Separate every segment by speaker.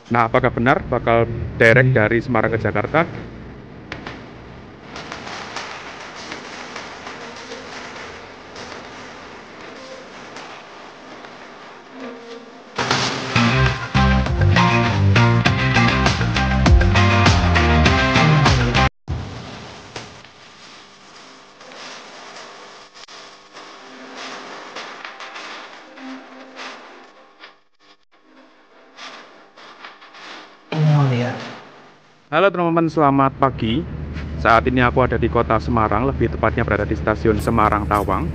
Speaker 1: Nah, apakah benar bakal direct dari Semarang ke Jakarta? Halo teman-teman, selamat pagi. Saat ini aku ada di kota Semarang, lebih tepatnya berada di stasiun Semarang Tawang.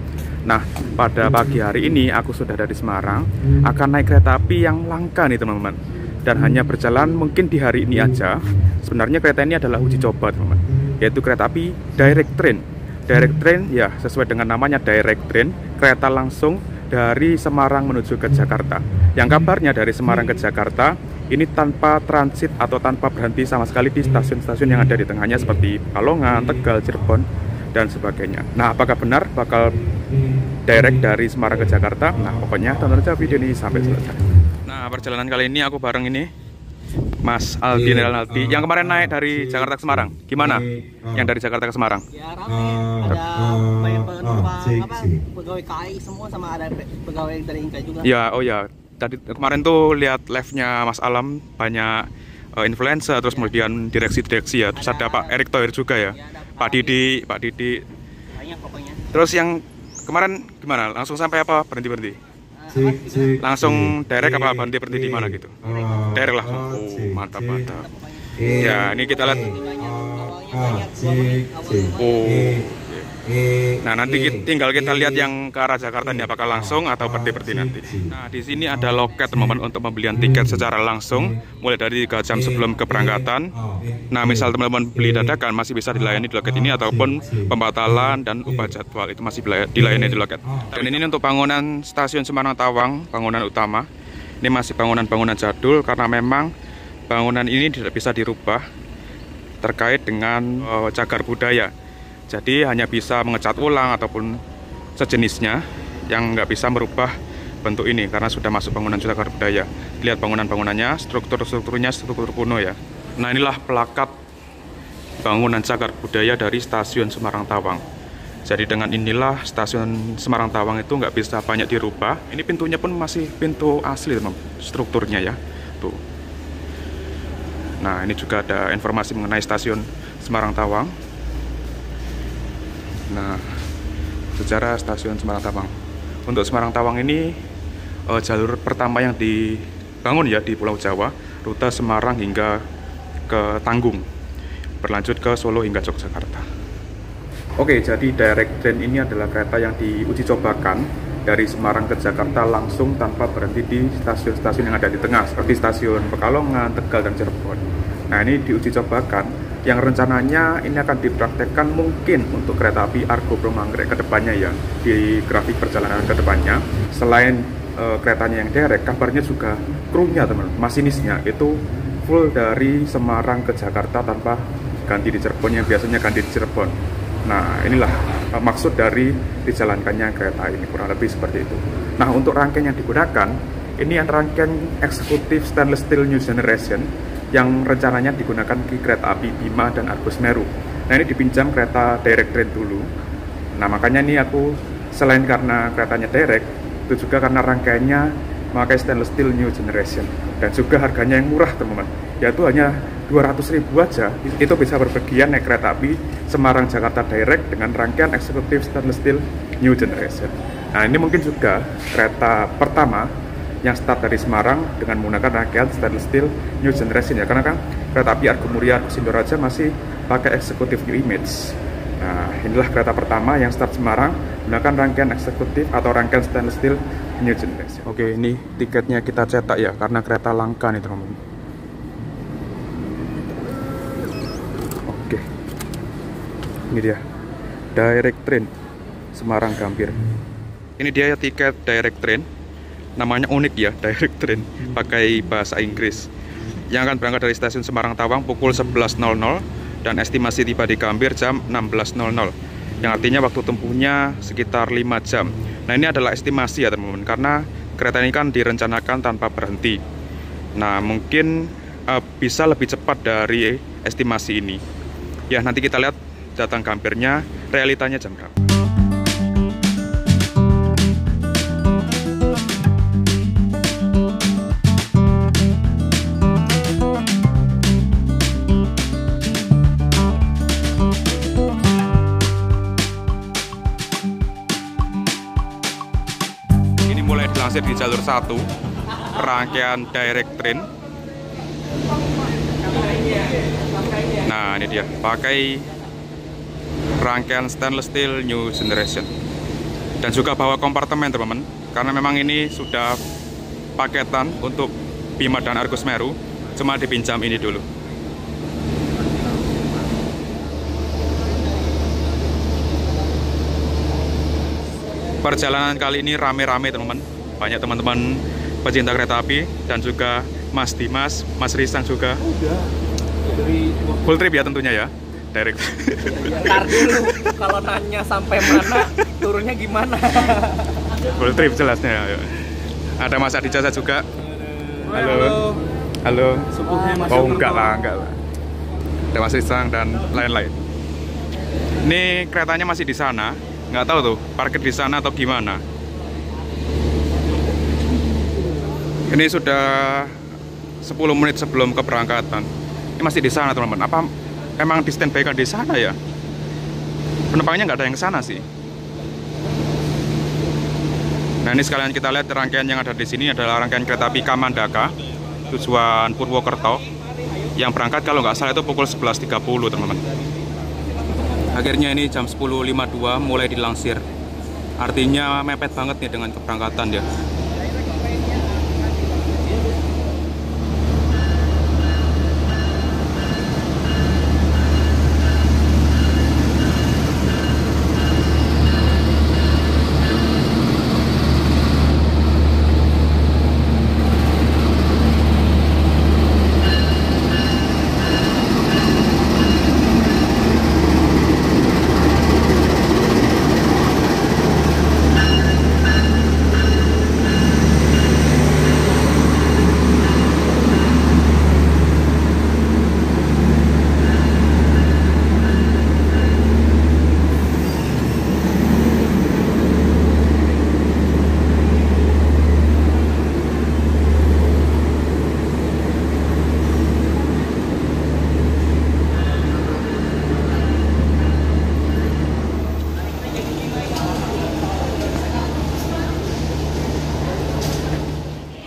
Speaker 1: Nah, pada pagi hari ini aku sudah dari Semarang, akan naik kereta api yang langka nih teman-teman. Dan hanya berjalan mungkin di hari ini aja. Sebenarnya kereta ini adalah uji coba teman-teman, yaitu kereta api direct train. Direct train ya sesuai dengan namanya, direct train, kereta langsung dari Semarang menuju ke Jakarta. Yang kabarnya dari Semarang ke Jakarta ini tanpa transit atau tanpa berhenti sama sekali di stasiun-stasiun yang ada di tengahnya seperti Pekalongan, Tegal, Cirebon, dan sebagainya. Nah, apakah benar bakal direct dari Semarang ke Jakarta? Nah, pokoknya tonton aja video ini sampai selesai. Nah, perjalanan kali ini aku bareng ini Mas Aldi Renaldi yang kemarin naik dari Jakarta ke Semarang. Gimana? Yang dari Jakarta ke Semarang?
Speaker 2: Ya rame, ada banyak penumpang, pegawai KAI semua sama ada pegawai dari Inka juga.
Speaker 1: Ya, oh ya. Tadi kemarin tuh lihat live-nya Mas Alam, banyak influencer, terus kemudian direksi-direksi ya. Terus ada Pak Erick Thohir juga ya. Pak Didi.
Speaker 2: Banyak pokoknya.
Speaker 1: Terus yang kemarin gimana? Langsung sampai apa? Berhenti-berhenti? Langsung direct apa berhenti-berhenti di mana gitu? Direct lah. Oh, mantap. Ya, ini kita lihat. Oh. Nah, nanti tinggal kita lihat yang ke arah Jakarta ini apakah langsung atau berhenti nanti. Nah, di sini ada loket teman-teman untuk pembelian tiket secara langsung mulai dari 3 jam sebelum keberangkatan. Nah, misal teman-teman beli dadakan masih bisa dilayani di loket ini, ataupun pembatalan dan ubah jadwal itu masih dilayani di loket. Dan ini untuk bangunan stasiun Semarang Tawang, bangunan utama. Ini masih bangunan jadul karena memang bangunan ini tidak bisa dirubah terkait dengan cagar budaya. Jadi hanya bisa mengecat ulang ataupun sejenisnya yang nggak bisa merubah bentuk ini karena sudah masuk bangunan cagar budaya. Lihat bangunan-bangunannya, strukturnya struktur kuno ya. Nah, inilah plakat bangunan cagar budaya dari stasiun Semarang Tawang. Jadi dengan inilah stasiun Semarang Tawang itu nggak bisa banyak dirubah. Ini pintunya pun masih pintu asli teman, strukturnya ya. Tuh. Nah, ini juga ada informasi mengenai stasiun Semarang Tawang. Nah, sejarah stasiun Semarang Tawang. Untuk Semarang Tawang ini jalur pertama yang dibangun ya di Pulau Jawa, rute Semarang hingga ke Tanggung, berlanjut ke Solo hingga Yogyakarta. Oke, jadi direct train ini adalah kereta yang diuji cobakan dari Semarang ke Jakarta langsung tanpa berhenti di stasiun-stasiun yang ada di tengah, seperti stasiun Pekalongan, Tegal, dan Cirebon. Nah, ini diuji cobakan yang rencananya ini akan dipraktekkan mungkin untuk kereta api Argo Bromanggrek ke depannya ya, di grafik perjalanan ke depannya. Selain keretanya yang direct, kabarnya juga krunya teman-teman, masinisnya itu full dari Semarang ke Jakarta tanpa ganti di Cirebon yang biasanya ganti di Cirebon. Nah, inilah maksud dari dijalankannya kereta ini, kurang lebih seperti itu. Nah, untuk rangkaian yang digunakan, ini yang rangkaian eksekutif stainless steel new generation yang rencananya digunakan di kereta api Bima dan Argo Semeru. Nah, ini dipinjam kereta direct train dulu. Nah, makanya ini aku selain karena keretanya direct, itu juga karena rangkaiannya memakai stainless steel new generation dan juga harganya yang murah teman-teman, yaitu hanya 200.000 aja. Itu bisa berpergian naik kereta api Semarang Jakarta direct dengan rangkaian eksekutif stainless steel new generation. Nah, ini mungkin juga kereta pertama yang start dari Semarang dengan menggunakan rangkaian stainless steel new generation ya, karena kan kereta api Argo Muria, Argo Sindoraja masih pakai eksekutif new image. Nah, inilah kereta pertama yang start Semarang menggunakan rangkaian eksekutif atau rangkaian stainless steel new generation. Oke, ini tiketnya kita cetak ya, karena kereta langka nih teman-teman. Oke, ini dia direct train Semarang Gambir. Ini dia ya tiket direct train. Namanya unik ya, direct train, pakai bahasa Inggris. Yang akan berangkat dari stasiun Semarang Tawang pukul 11.00 dan estimasi tiba di Gambir jam 16.00. Yang artinya waktu tempuhnya sekitar 5 jam. Nah, ini adalah estimasi ya teman-teman, karena kereta ini kan direncanakan tanpa berhenti. Nah, mungkin bisa lebih cepat dari estimasi ini. Ya, nanti kita lihat datang gambirnya, realitanya jam berapa. Ini mulai dilansir di jalur 1, rangkaian direct train. Nah, ini dia, pakai rangkaian stainless steel new generation. Dan juga bawa kompartemen, teman-teman, karena memang ini sudah paketan untuk Bima dan Argo Semeru, cuma dipinjam ini dulu. Perjalanan kali ini rame-rame, teman-teman. Banyak teman-teman pecinta kereta api dan juga Mas Dimas, Mas Risang juga. Full trip ya tentunya ya, direct.
Speaker 2: Ntar dulu, kalau nanya sampai mana, turunnya gimana?
Speaker 1: Full trip jelasnya. Ada Mas Adi Jasa juga. Halo. Halo. Oh enggak lah. Ada Mas Risang dan lain-lain. Ini keretanya masih di sana. Nggak tahu tuh, parkir di sana atau gimana. Ini sudah 10 menit sebelum keberangkatan. Ini masih di sana, teman-teman. Apa emang di standby kan di sana ya? Penumpangnya nggak ada yang sana sih. Nah, ini sekalian kita lihat rangkaian yang ada di sini adalah rangkaian kereta api Kamandaka tujuan Purwokerto. Yang berangkat kalau nggak salah itu pukul 11.30, teman-teman. Akhirnya ini jam 10.52 mulai dilansir. Artinya mepet banget nih dengan keberangkatan ya.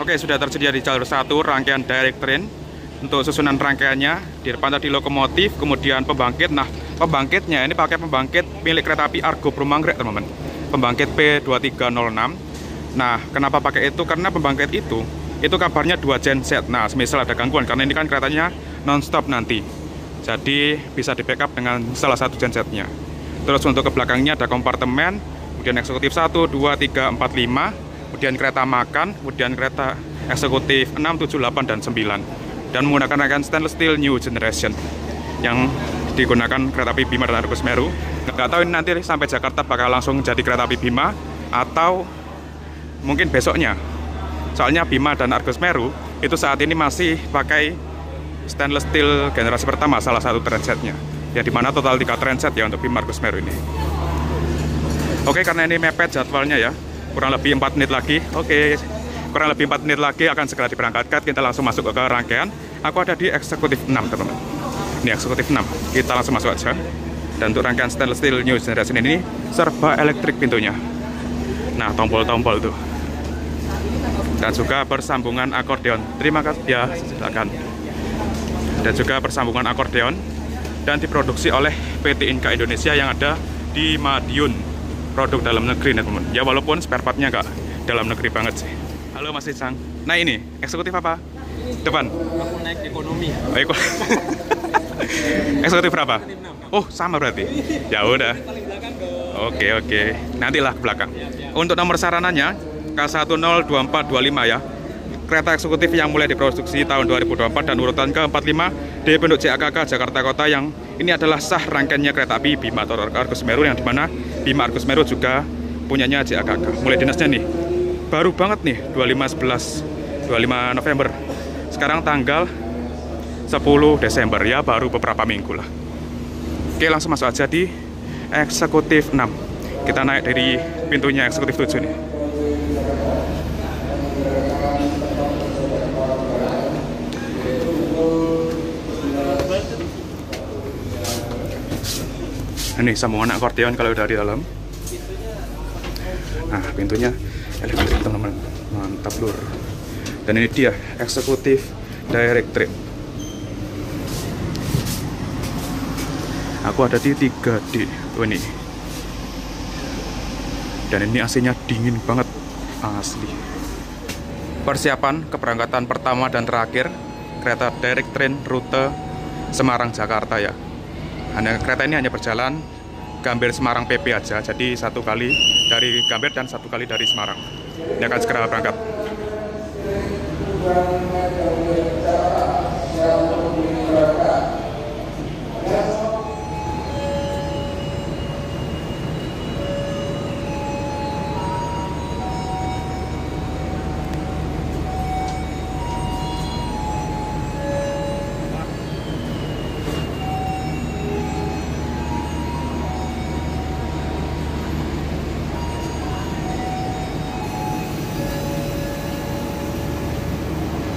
Speaker 1: Oke, sudah tersedia di jalur 1 rangkaian direct train. Untuk susunan rangkaiannya, di depan tadi lokomotif, kemudian pembangkit. Nah, pembangkitnya ini pakai pembangkit milik kereta api Argo Brumanggrek, teman-teman. Pembangkit P2306. Nah, kenapa pakai itu? Karena pembangkit itu kabarnya 2 genset. Nah, semisal ada gangguan, karena ini kan keretanya non-stop nanti. Jadi, bisa di-backup dengan salah satu gensetnya. Terus untuk ke belakangnya ada kompartemen, kemudian eksekutif 1, 2, 3, 4, 5. Kemudian kereta makan, kemudian kereta eksekutif 6, 7, 8, dan 9. Dan menggunakan rangkaian stainless steel new generation yang digunakan kereta api Bima dan Argo Semeru. Nggak tahu ini nanti sampai Jakarta bakal langsung jadi kereta api Bima atau mungkin besoknya. Soalnya Bima dan Argo Semeru itu saat ini masih pakai stainless steel generasi pertama, salah satu transetnya. Ya, dimana total 3 transet ya untuk Bima Argo Semeru ini. Oke, karena ini mepet jadwalnya ya. Kurang lebih 4 menit lagi. Oke, kurang lebih 4 menit lagi akan segera diberangkatkan. Kita langsung masuk ke rangkaian. Aku ada di eksekutif 6, teman-teman. Ini eksekutif 6. Kita langsung masuk aja. Dan untuk rangkaian stainless steel new generation ini serba elektrik pintunya. Nah, tombol-tombol tuh. Dan juga bersambungan akordeon. Terima kasih ya, silakan. Dan juga bersambungan akordeon dan diproduksi oleh PT Inka Indonesia yang ada di Madiun. Produk dalam negeri, teman-teman. Ya, walaupun spare part-nya nggak dalam negeri banget sih. Halo Mas Risang. Nah, ini eksekutif apa? Depan.
Speaker 2: Aku naik ekonomi.
Speaker 1: Oh, eksekutif berapa? Oh, sama berarti. Ya udah. Oke. Nantilah ke belakang. Untuk nomor sarananya K102425 ya. Kereta eksekutif yang mulai diproduksi tahun 2024 dan urutan ke-45 di penduk JAKK Jakarta Kota, yang ini adalah sah rangkaiannya kereta api Bima atau Argo Semeru, yang dimana Bima Argo Semeru juga punyanya JAKK. Mulai dinasnya nih baru banget nih, 25 November. Sekarang tanggal 10 Desember ya, baru beberapa minggu lah. Oke, langsung masuk aja di eksekutif 6. Kita naik dari pintunya eksekutif 7 nih. Ini sambungan akordeon kalau udah di dalam. Nah, pintunya elektrik teman-teman, mantap lur. Dan ini dia eksekutif direct trip. Aku ada di 3D ini. Dan ini AC-nya dingin banget, asli. Persiapan keberangkatan pertama dan terakhir kereta direct train rute Semarang Jakarta ya. Kereta ini hanya berjalan Gambir Semarang PP aja, jadi satu kali dari Gambir dan satu kali dari Semarang. Ini akan segera berangkat.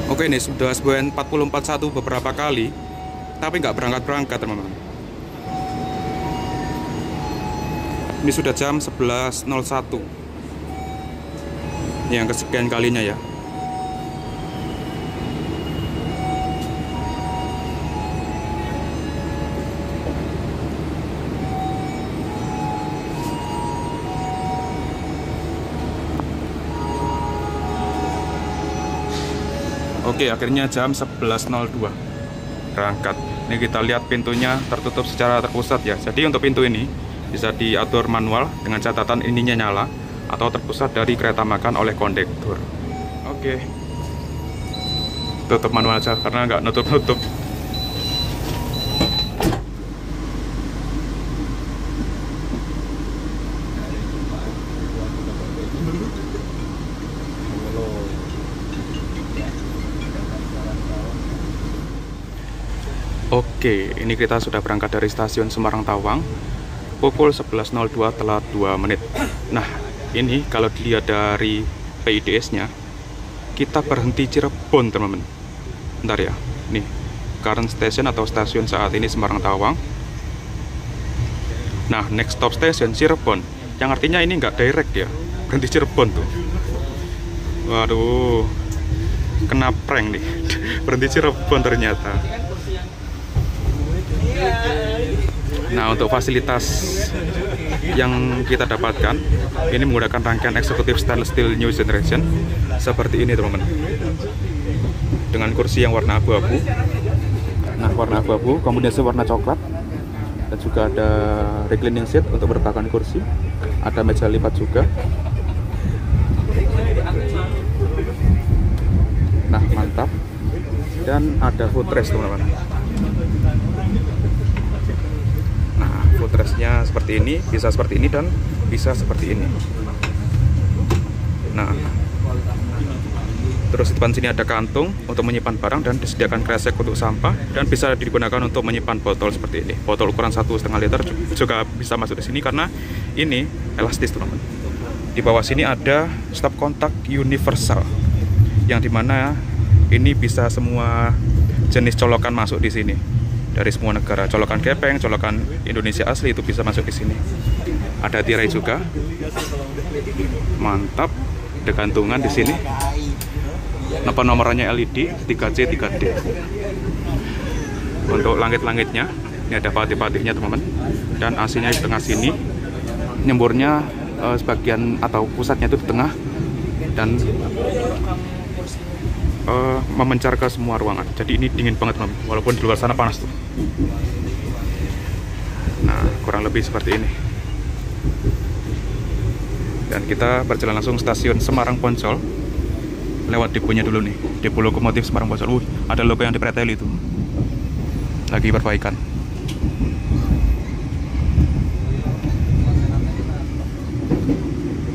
Speaker 1: Oke, ini sudah SBN 4041 beberapa kali, tapi nggak berangkat-berangkat teman-teman. Ini sudah jam 11.01. Ini yang kesekian kalinya ya. Oke, akhirnya jam 11.02 berangkat. Ini kita lihat pintunya tertutup secara terpusat ya. Jadi untuk pintu ini bisa diatur manual dengan catatan ininya nyala atau terpusat dari kereta makan oleh kondektur. Oke, tutup manual aja karena nggak nutup-nutup. Oke, ini kita sudah berangkat dari stasiun Semarang Tawang pukul 11.02 telat 2 menit. Nah, ini kalau dilihat dari PIDS-nya, kita berhenti Cirebon, teman-teman. Bentar ya, nih, current station atau stasiun saat ini Semarang Tawang. Nah, next stop station Cirebon, yang artinya ini nggak direct ya, berhenti Cirebon tuh. Waduh, kena prank nih, berhenti Cirebon ternyata. Nah, untuk fasilitas yang kita dapatkan, ini menggunakan rangkaian eksekutif stainless steel new generation seperti ini teman-teman, dengan kursi yang warna abu-abu. Nah, warna abu-abu kombinasi warna coklat, dan juga ada reclining seat untuk bertahan kursi, ada meja lipat juga. Nah, mantap. Dan ada footrest teman-teman. Footrestnya seperti ini, bisa seperti ini, dan bisa seperti ini. Nah, terus di depan sini ada kantung untuk menyimpan barang dan disediakan kresek untuk sampah, dan bisa digunakan untuk menyimpan botol seperti ini. Botol ukuran 1,5 liter juga bisa masuk di sini karena ini elastis teman-teman. Di bawah sini ada stop kontak universal, yang dimana ini bisa semua jenis colokan masuk di sini. Dari semua negara, colokan kepeng, colokan Indonesia asli itu bisa masuk di sini. Ada tirai juga, mantap. Ada gantungan di sini. Nomor-nomornya LED 3C 3D. Untuk langit-langitnya, ini ada patih-patihnya teman-teman. Dan AC-nya di tengah sini. Nyemburnya sebagian atau pusatnya itu di tengah dan memencar ke semua ruangan. Jadi ini dingin banget teman, walaupun di luar sana panas tuh. Nah, kurang lebih seperti ini. Dan kita berjalan langsung stasiun Semarang Poncol. Lewat deponya dulu nih, depo lokomotif Semarang Poncol. Ada logo yang dipreteli itu. Lagi perbaikan.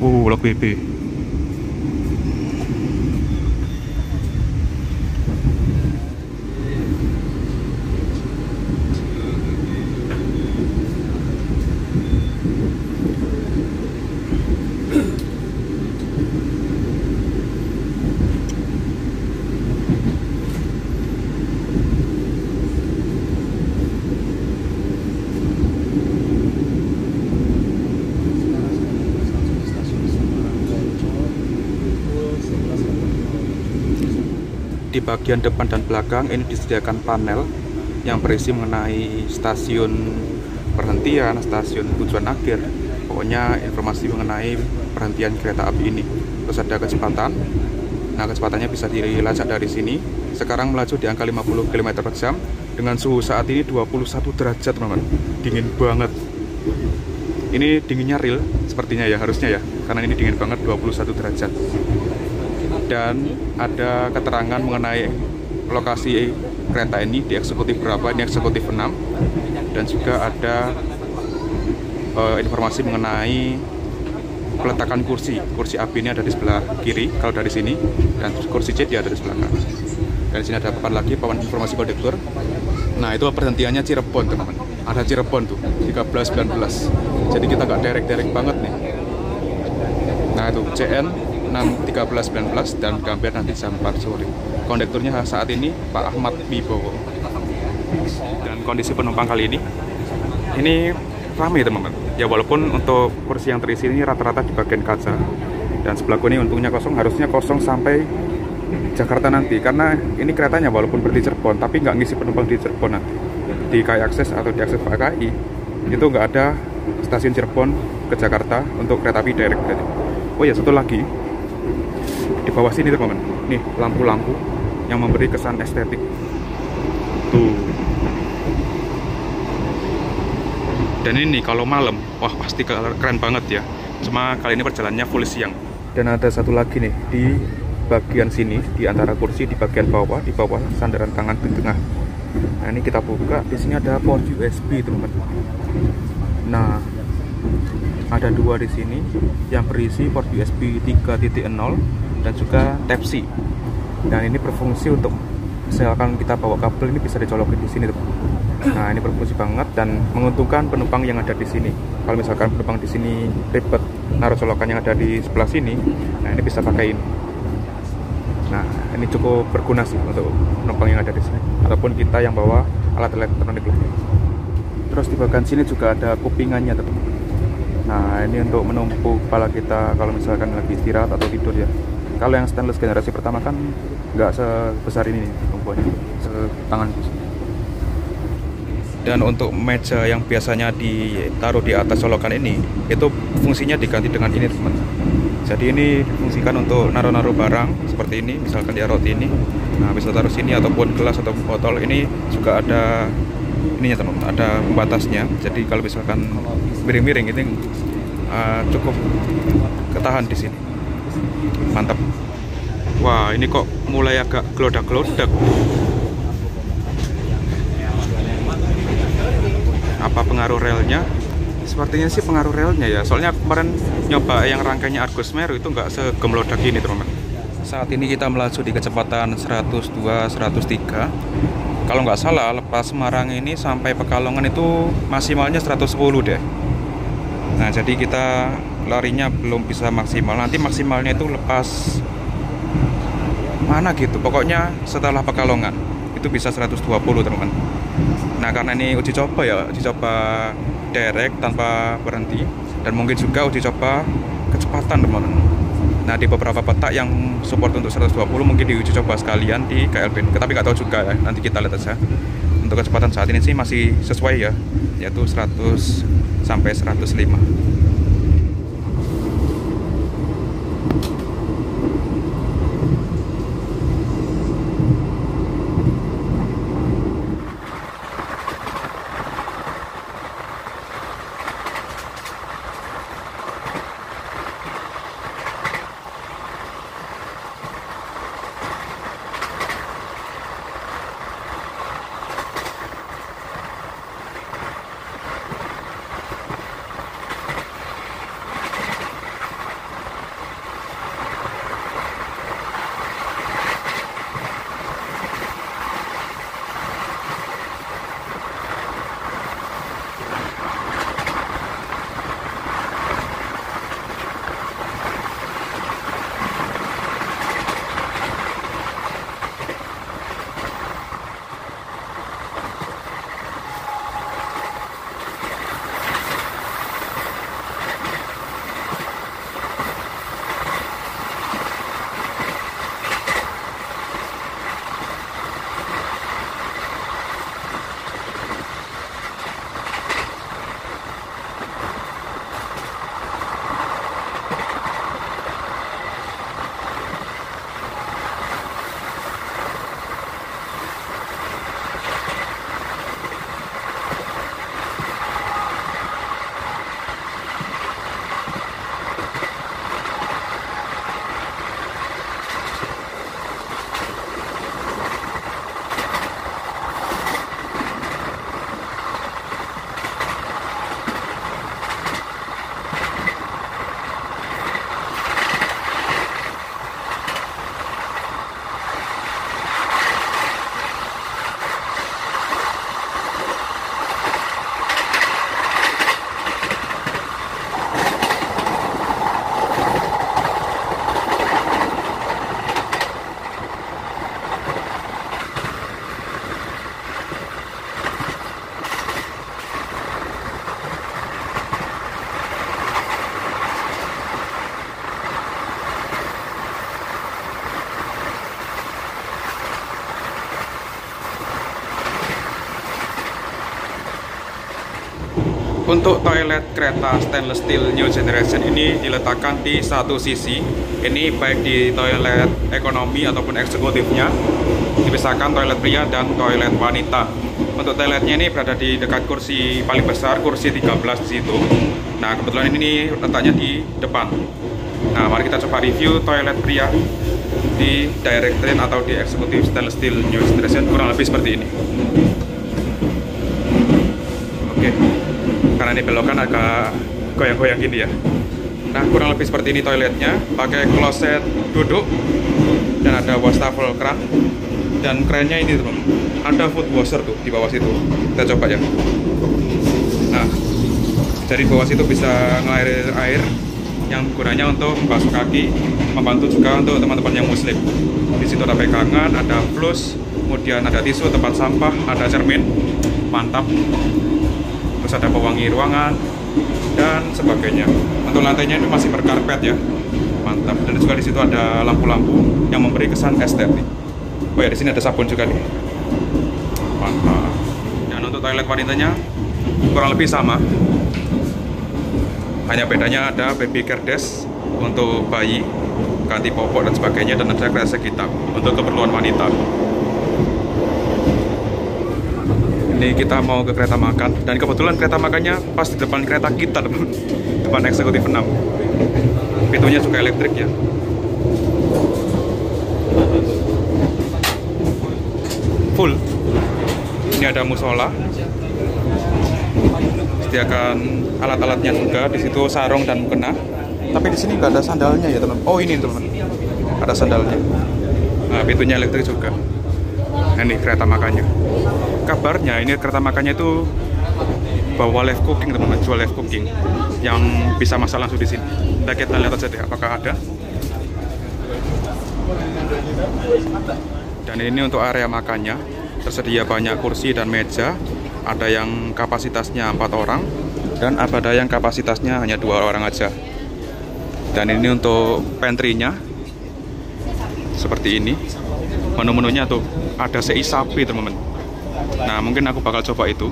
Speaker 1: Lok BB. Di bagian depan dan belakang ini disediakan panel yang berisi mengenai stasiun perhentian, stasiun tujuan akhir, pokoknya informasi mengenai perhentian kereta api ini. Terus ada kecepatan. Nah, kecepatannya bisa dilacak dari sini. Sekarang melaju di angka 50 km per jam dengan suhu saat ini 21 derajat, teman-teman. Dingin banget. Ini dinginnya real sepertinya ya, harusnya ya, karena ini dingin banget, 21 derajat. Dan ada keterangan mengenai lokasi kereta ini di eksekutif berapa, ini eksekutif 6. Dan juga ada informasi mengenai peletakan kursi AB ini ada di sebelah kiri kalau dari sini, dan kursi C dia ada di sebelah kanan. Dan di sini ada papan lagi, papan informasi kondektur. Nah, itu perhentiannya Cirebon, teman-teman. Ada Cirebon tuh 13-19. Jadi kita nggak direct banget nih. Nah, itu CN 6-13-19 dan Gambir nanti jam 4 sore. Kondekturnya saat ini Pak Ahmad Wibowo. Dan kondisi penumpang kali ini ramai, teman-teman. Ya, walaupun untuk kursi yang terisi ini rata-rata di bagian kaca. Dan sebelahku ini untungnya kosong, harusnya kosong sampai Jakarta nanti. Karena ini keretanya walaupun berhenti Cirebon, tapi nggak ngisi penumpang di Cirebon nanti. Di KAI Akses atau di Akses KAI itu nggak ada stasiun Cirebon ke Jakarta untuk kereta api direct. Oh ya, satu lagi. Di bawah sini, teman-teman. Nih, lampu-lampu yang memberi kesan estetik. Tuh. Dan ini kalau malam, wah pasti keren banget ya. Cuma kali ini perjalanannya full siang. Dan ada satu lagi nih di bagian sini, di antara kursi di bagian bawah, di bawah sandaran tangan di tengah. Nah, ini kita buka. Di sini ada port USB, teman-teman. Nah, ada dua di sini yang berisi port USB 3.0 dan juga Type-C. Dan ini berfungsi untuk misalkan kita bawa kabel, ini bisa dicolokin di sini, teman. Nah, ini berfungsi banget dan menguntungkan penumpang yang ada di sini. Kalau misalkan penumpang di sini ribet naruh colokan yang ada di sebelah sini, nah ini bisa pakai ini. Nah, ini cukup berguna sih untuk penumpang yang ada di sini ataupun kita yang bawa alat elektronik lainnya. Terus di bagian sini juga ada kupingannya, teman. Nah, ini untuk menumpuk kepala kita kalau misalkan lagi istirahat atau tidur ya. Kalau yang stainless generasi pertama kan nggak sebesar ini nih tumpuannya, setangan. Dan untuk meja yang biasanya ditaruh di atas colokan ini, itu fungsinya diganti dengan ini, teman. Jadi ini difungsikan untuk naruh-naruh barang seperti ini, misalkan di roti ini. Nah, bisa taruh sini ataupun gelas atau botol. Ini juga ada ininya, teman, ada pembatasnya. Jadi kalau misalkan miring-miring ini cukup ketahan di sini. Mantap. Wah, ini kok mulai agak gelodak-gelodak. Apa pengaruh relnya? Sepertinya sih pengaruh relnya ya. Soalnya kemarin nyoba yang rangkaiannya Argo Semeru itu nggak segemelodak ini, teman-teman. Saat ini kita melaju di kecepatan 102-103. Kalau nggak salah, lepas Semarang ini sampai Pekalongan itu maksimalnya 110 deh. Nah, jadi kita larinya belum bisa maksimal. Nanti maksimalnya itu lepas mana gitu. Pokoknya setelah Pekalongan itu bisa 120, teman-teman. Nah, karena ini uji coba ya, uji coba direct tanpa berhenti, dan mungkin juga uji coba kecepatan, teman-teman. Nah, di beberapa petak yang support untuk 120 mungkin diuji coba sekalian di KLB. Tapi nggak tahu juga ya, nanti kita lihat aja. Untuk kecepatan saat ini sih masih sesuai ya, yaitu 100 sampai 105. Untuk toilet kereta stainless steel new generation ini diletakkan di satu sisi. Ini baik di toilet ekonomi ataupun eksekutifnya, dipisahkan toilet pria dan toilet wanita. Untuk toiletnya ini berada di dekat kursi paling besar, kursi 13 di situ. Nah, kebetulan ini letaknya di depan. Nah, mari kita coba review toilet pria di direct train atau di eksekutif stainless steel new generation, kurang lebih seperti ini. Oke, karena ini belokan agak goyang-goyang gini ya. Nah, kurang lebih seperti ini toiletnya, pakai kloset duduk dan ada wastafel kran. Dan kerennya ini teman, ada foot washer tuh di bawah situ. Kita coba ya. Nah, dari bawah situ bisa ngalir air yang gunanya untuk membasuh kaki, membantu juga untuk teman-teman yang muslim. Di situ ada pegangan, ada flus, kemudian ada tisu, tempat sampah, ada cermin, mantap. Terus ada pewangi ruangan dan sebagainya. Untuk lantainya ini masih berkarpet ya, mantap. Dan juga di situ ada lampu-lampu yang memberi kesan estetik. Oh ya, di sini ada sabun juga nih, mantap. Dan untuk toilet wanitanya kurang lebih sama. Hanya bedanya ada baby care desk untuk bayi, ganti popok dan sebagainya, dan ada kresek hitam untuk keperluan wanita. Ini kita mau ke kereta makan, dan kebetulan kereta makannya pas di depan kereta kita, teman. Depan eksekutif 6. Pintunya juga elektrik ya. Full. Ini ada musola. Sediakan alat-alatnya juga, di situ sarung dan mukena. Tapi di sini nggak ada sandalnya ya teman. Oh ini teman, ada sandalnya. Nah, pintunya elektrik juga. Nah, ini kereta makannya. Kabarnya ini kereta makannya itu bawa live cooking teman-teman, jual live cooking yang bisa masak langsung di sini. Kita lihat aja deh apakah ada. Dan ini untuk area makannya, tersedia banyak kursi dan meja. Ada yang kapasitasnya 4 orang dan ada yang kapasitasnya hanya 2 orang aja. Dan ini untuk pantry-nya seperti ini. Menu-menunya tuh ada sei sapi teman-teman. Nah, mungkin aku bakal coba itu.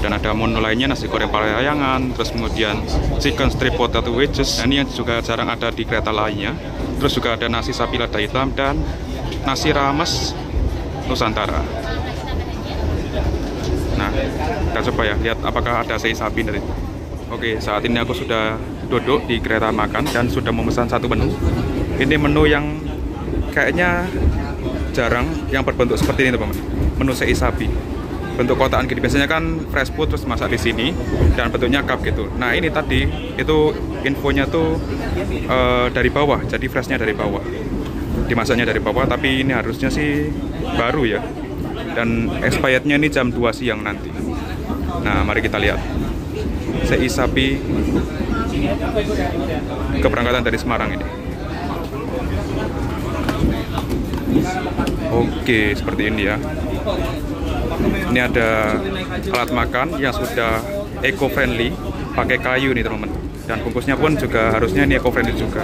Speaker 1: Dan ada menu lainnya, nasi goreng parayangan, terus kemudian chicken strip potato wedges. Nah, ini yang juga jarang ada di kereta lainnya. Terus juga ada nasi sapi lada hitam dan nasi rames Nusantara. Nah, kita coba ya, lihat apakah ada sei sapi dari. Oke, saat ini aku sudah duduk di kereta makan dan sudah memesan satu menu. Ini menu yang kayaknya jarang yang berbentuk seperti ini teman-teman. Menu sei sapi. Bentuk kotaan gini, biasanya kan fresh food terus masak di sini dan bentuknya cup gitu. Nah, ini tadi itu infonya tuh dari bawah, jadi freshnya dari bawah. Dimasaknya dari bawah, tapi ini harusnya sih baru ya. Dan expirednya ini jam 2 siang nanti. Nah, mari kita lihat sei sapi keberangkatan dari Semarang ini. Oke, seperti ini ya. Ini ada alat makan yang sudah eco-friendly, pakai kayu nih teman-teman. Dan bungkusnya pun juga harusnya ini eco-friendly juga.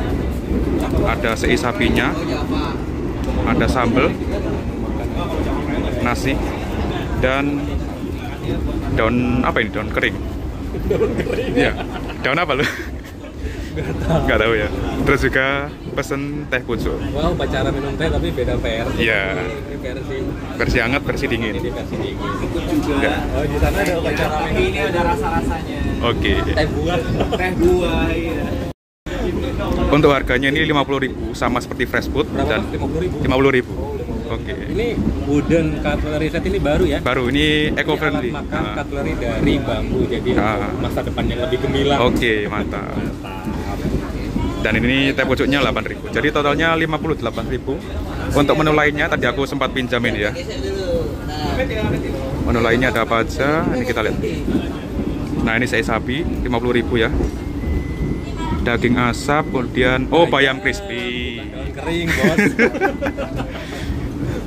Speaker 1: Ada sei sapinya, ada sambal, nasi, dan daun apa ini? Daun kering. Iya, daun apa lu? Nggak tahu ya. Terus juga pesen teh pucuk.
Speaker 2: Wow, pacara minum teh tapi beda versi.
Speaker 1: Iya. Versi hangat, versi dingin.
Speaker 2: Ini versi dingin. Itu juga. Oh, di sana ada pacara minum. Ini ada rasa-rasanya.
Speaker 1: Oke.
Speaker 2: Teh buah. Teh buah, iya.
Speaker 1: Untuk harganya ini 50.000 sama seperti fresh food.
Speaker 2: Berapa?
Speaker 1: Dan
Speaker 2: 50.000.
Speaker 1: 50.000. Oke.
Speaker 2: Ini wooden cutlery set ini baru ya?
Speaker 1: Baru, ini eco-friendly.
Speaker 2: Makan cutlery dari bambu, jadi masa depan yang lebih gemilang.
Speaker 1: Oke, mantap. Dan ini teh pucuknya 8.000. Jadi totalnya 58.000. Untuk menu lainnya tadi aku sempat pinjam ini ya. Menu lainnya ada apa aja? Ini kita lihat. Nah, ini sei sapi 50.000 ya. Daging asap, kemudian bayam crispy.
Speaker 2: Daun kering, bos.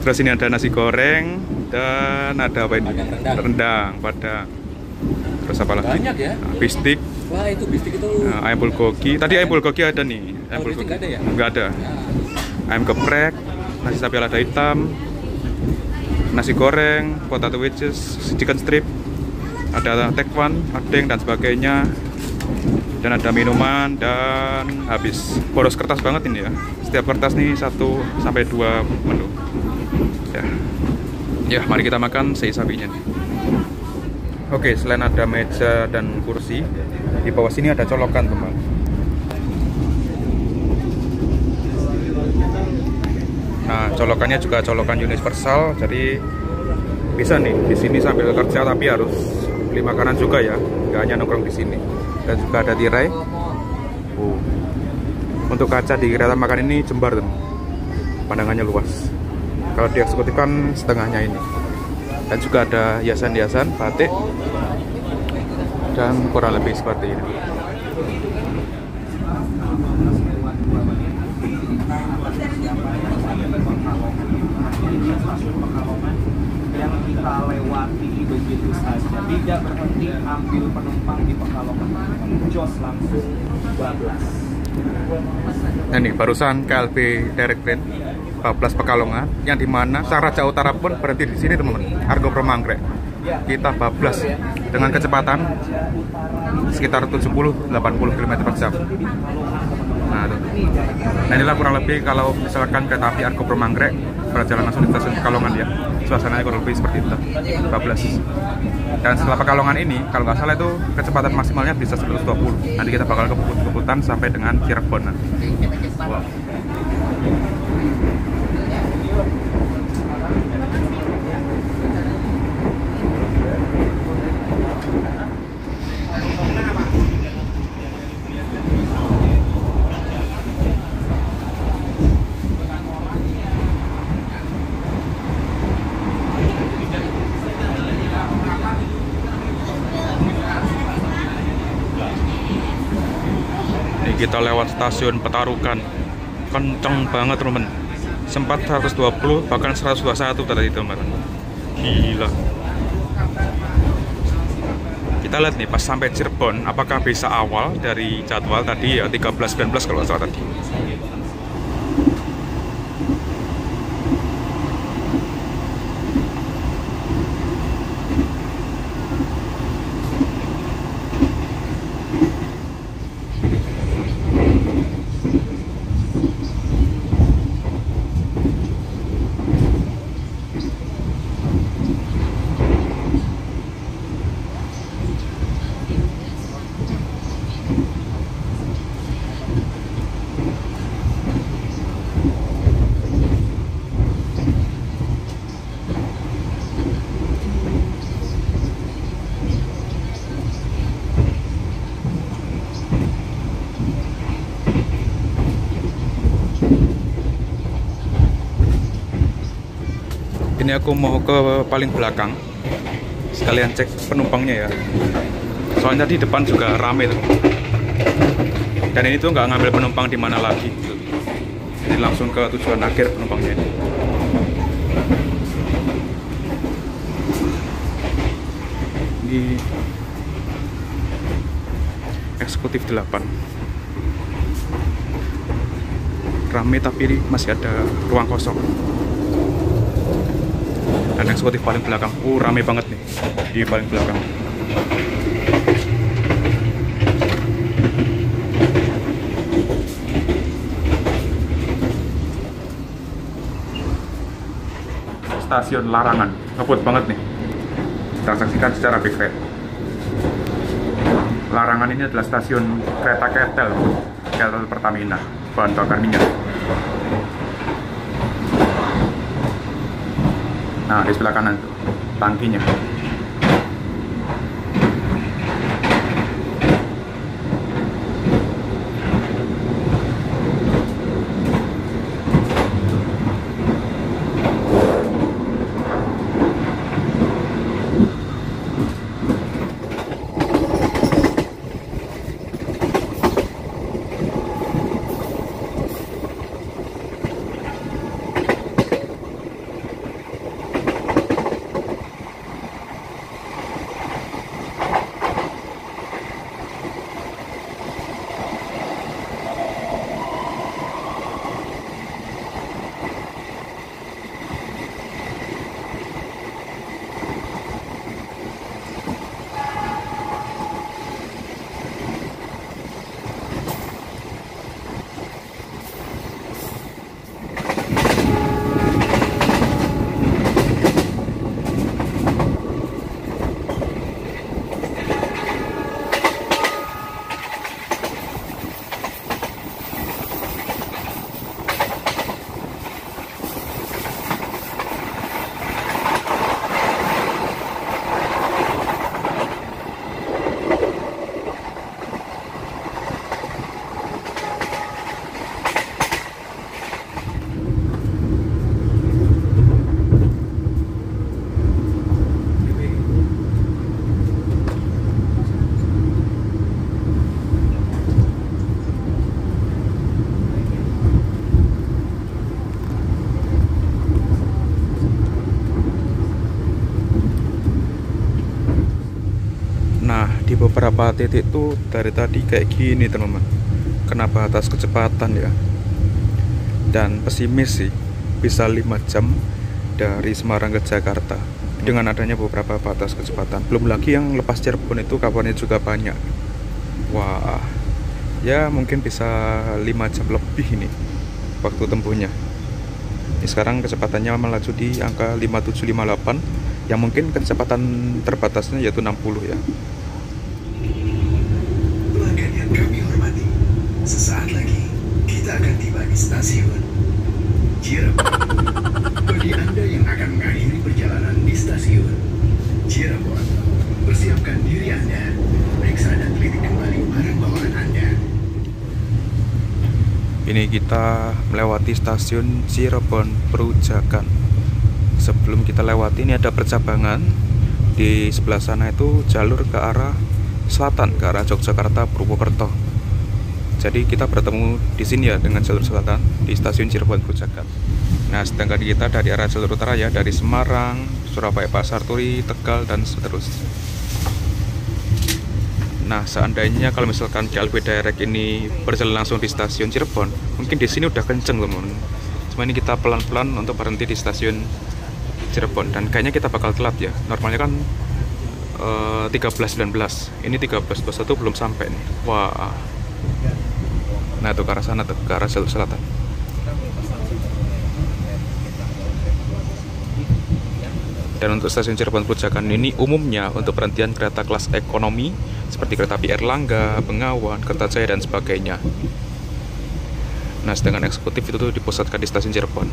Speaker 1: Terus ini ada nasi goreng dan ada apa ini? Rendang, padang. Terus apa lagi?
Speaker 2: Banyak ya?
Speaker 1: Bistik.
Speaker 2: Wah, itu bistik itu.
Speaker 1: Ayam bulgogi. Tadi ayam bulgogi ada nih. Ayam bulgogi.
Speaker 2: Nggak ada ya?
Speaker 1: Nggak ada. Ayam geprek, nasi sapi lada hitam, nasi goreng, potato wedges, chicken strip, Ada tekwan, adeng dan sebagainya. Dan ada minuman dan habis. Boros kertas banget ini ya. Setiap kertas nih 1 sampai 2 menu. Ya, mari kita makan sei-sabinya nih. Oke, selain ada meja dan kursi, di bawah sini ada colokan, teman. Nah, colokannya juga colokan universal, jadi bisa nih di sini sambil kerja, tapi harus beli makanan juga ya, nggak hanya nongkrong di sini. Dan juga ada tirai. Untuk kaca di kereta makan ini jembar, teman. Pandangannya luas. Kalau di eksekutif kan setengahnya ini. Dan juga ada hiasan-hiasan batik dan kurang lebih seperti ini.
Speaker 3: Yang kita lewati begitu saja, tidak berhenti ambil penumpang di Pekalongan, jos langsung 12.
Speaker 1: Nah ini barusan KLB Direct Train 12 Pekalongan, yang dimana sang Raja Utara pun berhenti di sini, teman-teman. Argo Permanggrek. Kita bablas dengan kecepatan sekitar 70-80 km/jam. Nah inilah kurang lebih kalau misalkan kereta api Argo Permanggrek berjalan langsung di stasiun Pekalongan ya. Suasananya kurang lebih seperti itu, bablas. Dan setelah Pekalongan ini, kalau nggak salah itu kecepatan maksimalnya bisa 120. Nanti kita bakal kebut-kebutan sampai dengan Cirebon nanti. Wow. Kita lewat stasiun Petarukan, kenceng banget, teman. Sempat 120 bahkan 121 tadi, teman. Gila. Kita lihat nih pas sampai Cirebon apakah bisa awal dari jadwal tadi ya, 13.19 kalau nggak salah tadi. Ini aku mau ke paling belakang, sekalian cek penumpangnya ya. Soalnya di depan juga rame tuh. Dan ini tuh nggak ngambil penumpang di mana lagi. Jadi langsung ke tujuan akhir penumpangnya ini. Di eksekutif 8. Rame tapi masih ada ruang kosong. Dan eksekutif paling belakang, rame banget nih di paling belakang. Stasiun Larangan, ngebut banget nih. Kita saksikan secara big rate. Larangan ini adalah stasiun kereta Ketel Pertamina, bahan bakar minyak. Nah, di sebelah kanan tuh tangkinya. di beberapa titik tuh dari tadi kayak gini teman-teman, kena batas kecepatan ya. Dan pesimis sih, bisa 5 jam dari Semarang ke Jakarta dengan adanya beberapa batas kecepatan. Belum lagi yang lepas Cirebon itu kabarnya juga banyak. Wah, ya mungkin bisa 5 jam lebih ini waktu tempuhnya. Ini sekarang kecepatannya melaju di angka 5758, yang mungkin kecepatan terbatasnya yaitu 60 ya.
Speaker 4: Pelanggan yang kami hormati, sesaat lagi kita akan tiba di stasiun Cirebon. Bagi Anda yang akan mengakhiri perjalanan di stasiun Cirebon, persiapkan diri Anda, periksa dan teliti kembali barang bawaan Anda.
Speaker 1: Ini kita melewati stasiun Cirebon Perujakan. Sebelum kita lewati ini ada percabangan. Di sebelah sana itu jalur ke arah selatan, ke arah Yogyakarta Purwokerto. Jadi kita bertemu di sini ya dengan jalur selatan di stasiun Cirebon Perujakan. Nah, sedangkan kita dari arah jalur utara ya, dari Semarang, Surabaya Pasar Turi, Tegal dan seterusnya. Nah, seandainya kalau misalkan KLB Direct ini berjalan langsung di stasiun Cirebon, mungkin di sini udah kenceng teman-teman. Cuma ini kita pelan-pelan untuk berhenti di stasiun Cirebon, dan kayaknya kita bakal telat ya. Normalnya kan 13.19, ini 13.21 belum sampai nih. Wah. Nah, itu ke arah sana tuh, ke arah jalur selatan. Dan untuk stasiun Cirebon Perujakan ini umumnya untuk berhentian kereta kelas ekonomi seperti kereta api Erlangga, Bengawan, Kertajaya dan sebagainya. Nah, sedangkan eksekutif itu tuh dipusatkan di stasiun Cirebon.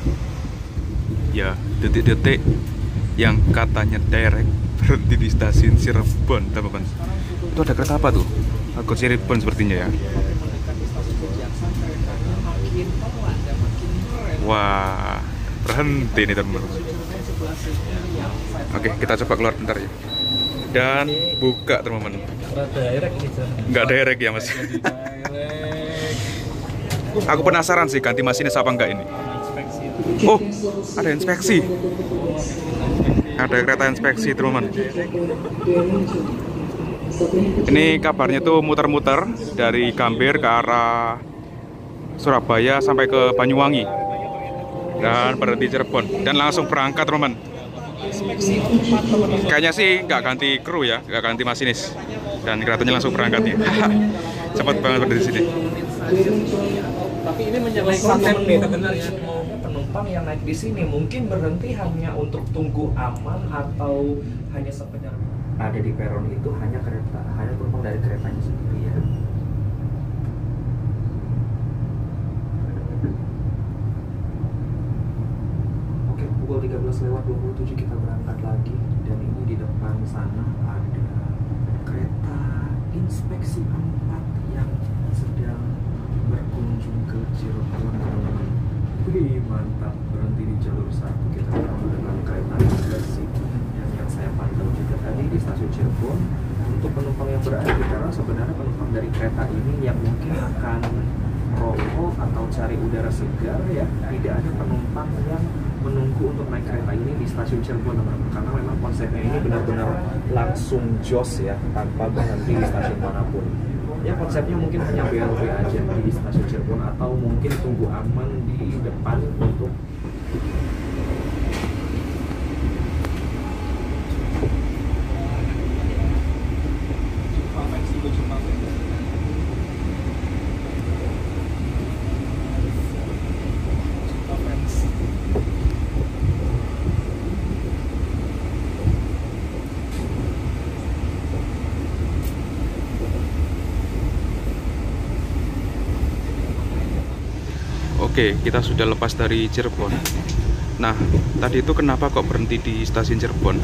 Speaker 1: Ya, detik-detik yang katanya direct berhenti di stasiun Cirebon, teman-teman. Itu ada kereta apa tuh? Argo Cirebon sepertinya ya. Wah, berhenti nih teman-teman. Oke, kita coba keluar bentar ya. Dan buka teman-teman. Nggak direct ya mas. Aku penasaran sih ganti masinis apa enggak ini. Oh, ada inspeksi. Ada kereta inspeksi teman-teman. Ini kabarnya tuh muter-muter dari Gambir ke arah Surabaya sampai ke Banyuwangi. Dan berhenti Cirebon dan langsung berangkat teman-teman. Kayaknya sih nggak ganti kru ya, nggak ganti masinis, dan keretanya langsung berangkat ya. Cepat banget berdiri sini.
Speaker 3: Tapi ini menyelesaikan menit sebenarnya. Penumpang yang naik di sini mungkin berhenti hanya untuk tunggu aman atau hanya sekedar ada di peron itu hanya penumpang dari keretanya sendiri ya. Pukul 13:27 kita berangkat lagi, dan ini di depan sana ada kereta inspeksi 4 yang sedang berkunjung ke Cirebon. Wih, mantap, berhenti di jalur 1 kita bertemu dengan kereta inspeksi yang saya pantau juga tadi di stasiun Cirebon. Untuk penumpang yang berada di peron, sebenarnya penumpang dari kereta ini yang mungkin akan merokok atau cari udara segar ya, tidak ada penumpang yang menunggu untuk naik kereta ini di stasiun Cirebon teman-teman, karena memang konsepnya ini benar-benar langsung jos ya, tanpa berhenti di stasiun manapun. Ya konsepnya mungkin hanya BLT aja di stasiun Cirebon, atau mungkin tunggu aman di depan untuk
Speaker 1: Oke, kita sudah lepas dari Cirebon. Nah, tadi itu kenapa kok berhenti di stasiun Cirebon?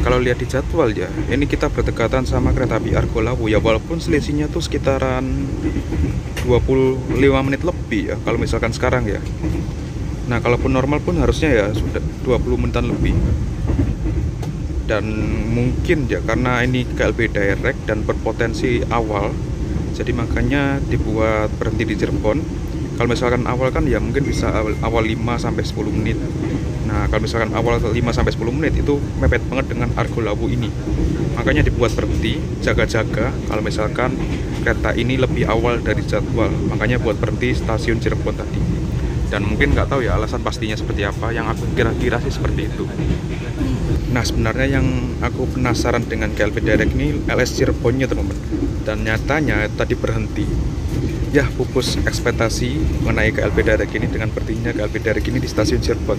Speaker 1: Kalau lihat di jadwal ya, ini kita berdekatan sama kereta api Argo Lawu ya, walaupun selisihnya tuh sekitaran 25 menit lebih ya, kalau misalkan sekarang ya. Nah, kalaupun normal pun harusnya ya sudah 20 menitan lebih. Dan mungkin ya, karena ini KLB Direct dan berpotensi awal, jadi makanya dibuat berhenti di Cirebon. Kalau misalkan awal kan ya mungkin bisa awal 5 sampai 10 menit. Nah, kalau misalkan awal 5-10 menit itu mepet banget dengan Argolawu ini. Makanya dibuat berhenti, jaga-jaga kalau misalkan kereta ini lebih awal dari jadwal. Makanya buat berhenti stasiun Cirebon tadi. Dan mungkin nggak tahu ya alasan pastinya seperti apa, yang aku kira-kira sih seperti itu. Nah, sebenarnya yang aku penasaran dengan KLP Direct ini LS Cirebonnya teman-teman. Dan nyatanya tadi berhenti. Ya, pupus ekspektasi mengenai KLP Direct ini dengan berhentinya KLP Direct ini di stasiun Cirebon.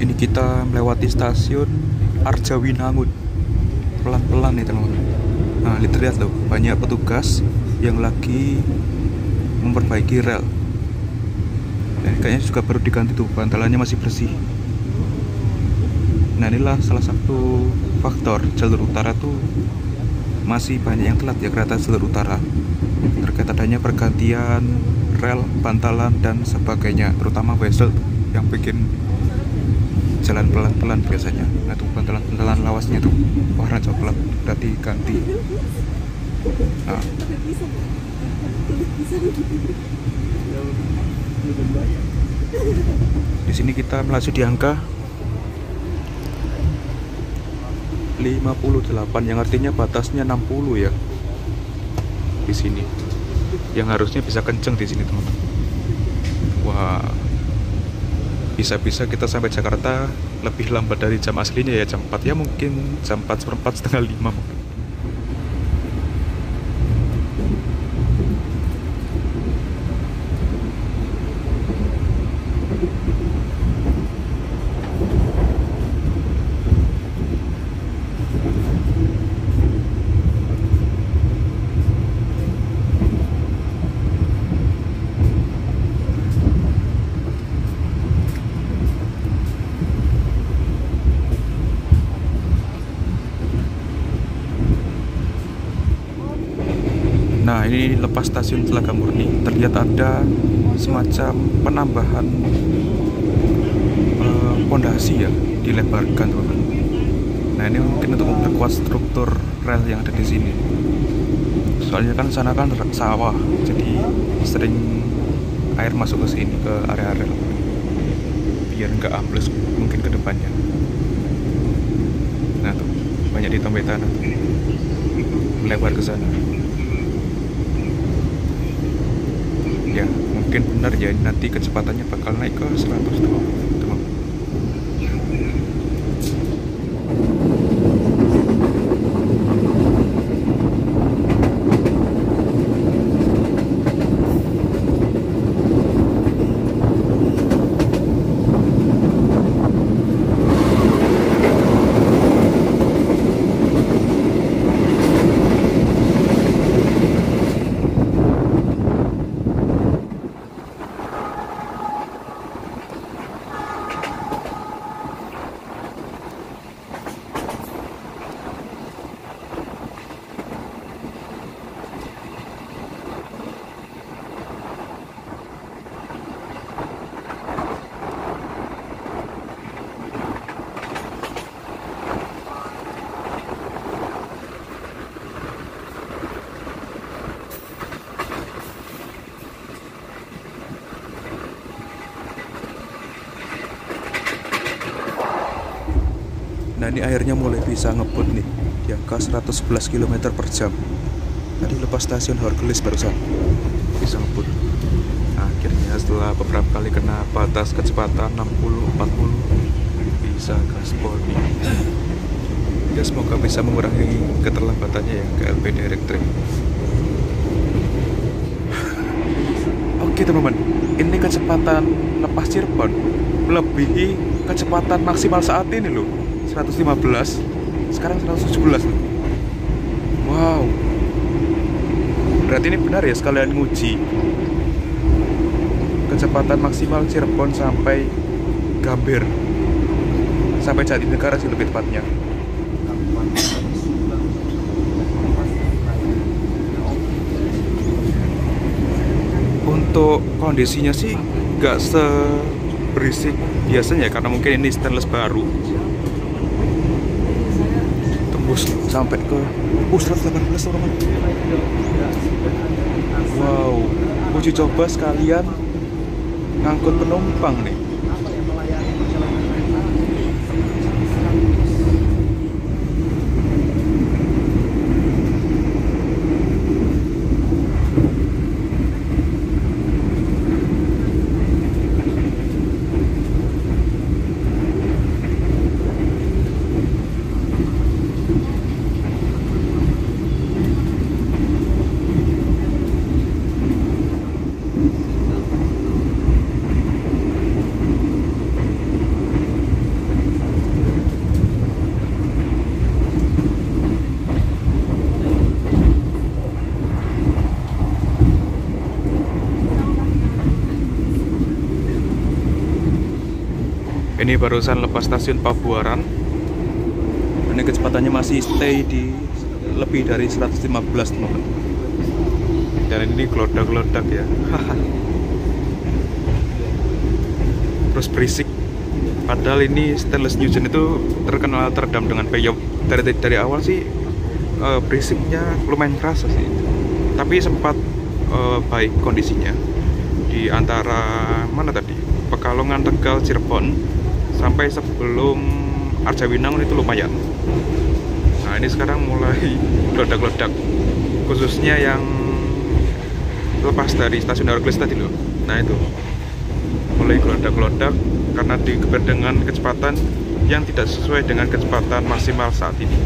Speaker 1: Ini kita melewati stasiun Arjawinangun. Pelan-pelan nih teman-teman. Nah, lihat loh, banyak petugas yang lagi memperbaiki rel. Dan kayaknya juga baru diganti tuh, bantalannya masih bersih. Nah, inilah salah satu faktor jalur utara tuh masih banyak yang telat ya, kereta jalur utara. Terkait adanya pergantian rel, bantalan dan sebagainya, terutama wesel yang bikin jalan pelan-pelan biasanya. Nah, tuh bantalan lawasnya tuh warna coklat udah diganti. Nah, di sini kita melaju di angka 58, yang artinya batasnya 60 ya. Di sini yang harusnya bisa kenceng di sini teman-teman. Wah, bisa-bisa kita sampai Jakarta lebih lambat dari jam aslinya ya, jam 4 ya, mungkin jam 4:15, setengah 5 mungkin. Nah, ini lepas stasiun Telaga Murni, terlihat ada semacam penambahan pondasi ya, dilebarkan teman-teman. Nah, ini mungkin untuk memperkuat struktur rel yang ada di sini. Soalnya kan sana kan sawah, jadi sering air masuk ke sini, ke area rel, biar nggak ambles mungkin ke depannya. Nah tuh, banyak ditambahin tanah tuh, melebar ke sana. Ya, mungkin benar ya, nanti kecepatannya bakal naik ke 100 tuh. Nah, ini airnya mulai bisa ngebut nih di angka 111 km per jam. Tadi lepas stasiun Horgelis barusan bisa ngebut. Nah, akhirnya setelah beberapa kali kena batas kecepatan 60-40 bisa gaspol nih. Ya, semoga bisa mengurangi keterlambatannya ya KLP Direct Train. Oke teman-teman, ini kecepatan lepas Cirebon melebihi kecepatan maksimal saat ini loh. 115, sekarang 117. Wow, berarti ini benar ya, sekalian nguji kecepatan maksimal Cirebon sampai Gambir, sampai Jatinegara sih lebih tepatnya. Untuk kondisinya sih nggak seberisik biasanya, karena mungkin ini stainless baru. Terus sampai ke 118 teman-teman. Wow, uji coba sekalian ngangkut penumpang nih. Ini barusan lepas stasiun Pabuaran. Ini kecepatannya masih stay di lebih dari 115 teman-teman. Dan ini gelodak-gelodak ya. Terus berisik. Padahal ini stainless Newgen itu terkenal teredam dengan peyem. Dari awal sih berisiknya lumayan kerasa sih. Tapi sempat baik kondisinya. Di antara mana tadi? Pekalongan, Tegal, Cirebon sampai sebelum Arjawinangun itu lumayan. Nah ini sekarang mulai geledak-geledak, khususnya yang lepas dari stasiun Hercules tadi loh. Nah itu mulai geledak-geledak karena digeber dengan kecepatan yang tidak sesuai dengan kecepatan maksimal saat ini.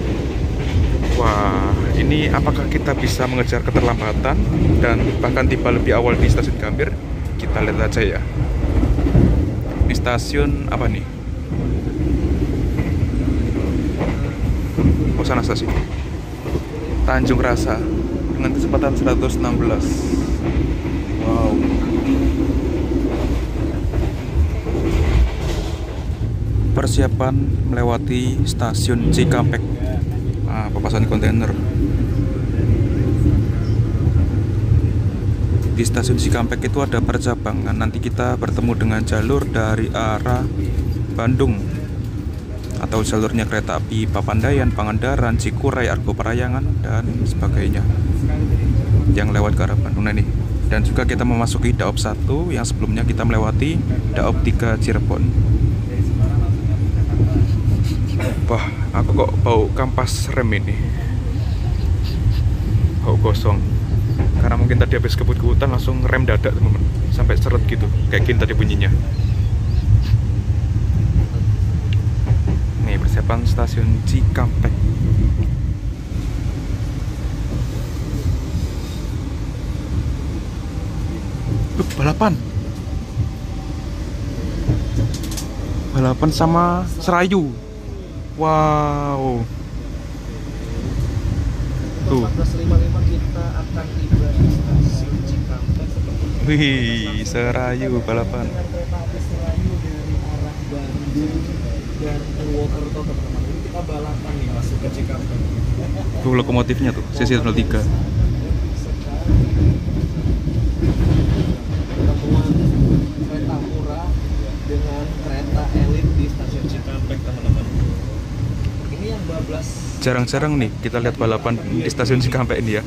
Speaker 1: Wah, ini apakah kita bisa mengejar keterlambatan dan bahkan tiba lebih awal di stasiun Gambir? Kita lihat aja ya. Di stasiun apa nih? Oh sana stasiun Tanjung Rasa dengan kecepatan 116. Wow. Persiapan melewati stasiun Cikampek. Pepasan kontainer. Di stasiun Cikampek itu ada percabangan. Nanti kita bertemu dengan jalur dari arah Bandung atau jalurnya kereta api Papandayan, Pangandaran, Cikuray, Argo Parayangan dan sebagainya yang lewat ke arah Bandung. Nah, ini. Dan juga kita memasuki Daop 1 yang sebelumnya kita melewati Daop 3 Cirebon. Wah, aku kok bau kampas rem ini. Bau gosong. Karena mungkin tadi habis kebut-kebutan langsung rem dadak teman-teman. Sampai seret gitu. Kayak gini tadi bunyinya. Nih persiapan stasiun Cikampek. Balapan sama Serayu. Wow. Tuh.
Speaker 3: 14.55 kita akan tiba di stasiun Cikampek.
Speaker 1: Wih, Serayu balapan.
Speaker 3: Kereta api Serayu dari arah Bandung dan Purwokerto teman-teman. Ini kita balapan nih masuk ke Cikampek.
Speaker 1: Tuh lokomotifnya tuh, CC03.
Speaker 3: Pertemuan kereta murah dengan kereta elit di stasiun Cikampek teman-teman. Ini yang bablas.
Speaker 1: Jarang-jarang nih kita lihat balapan di stasiun Cikampek ini ya.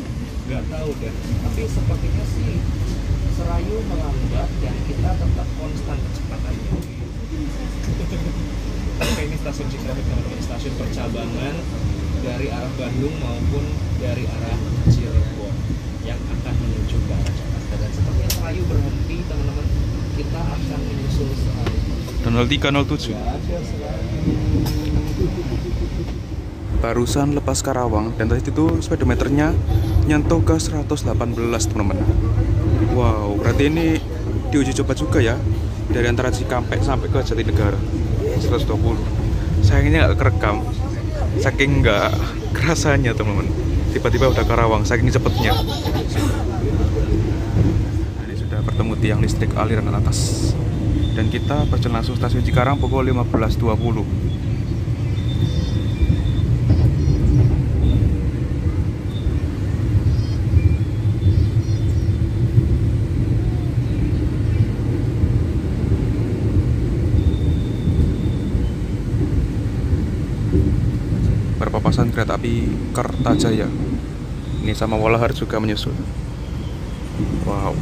Speaker 3: Nggak tahu deh, tapi sepertinya sih Serayu melambat dan kita tetap konstan kecepatannya. Oke, ini stasiun Cikampek teman-teman, stasiun percabangan dari arah Bandung maupun dari arah Cirebon yang akan menuju ke arah Jakarta. Dan sepertinya Serayu berhenti teman-teman, kita akan menyusul Serayu.
Speaker 1: Dan 0307. Barusan lepas Karawang dan tadi itu speedometernya nyentuh ke 118 teman-teman. Wow, berarti ini diuji coba juga ya, dari antara Cikampek sampai ke Jatinegara 120. Sayangnya nggak kerekam, saking nggak kerasanya teman-teman. Tiba-tiba udah Karawang, saking cepetnya. Ini sudah bertemu tiang listrik aliran atas. Dan kita berjalan langsung stasiun Cikarang pukul 15.20. Papasan kereta api Kertajaya. Ini sama Walahar juga menyusul. Wow.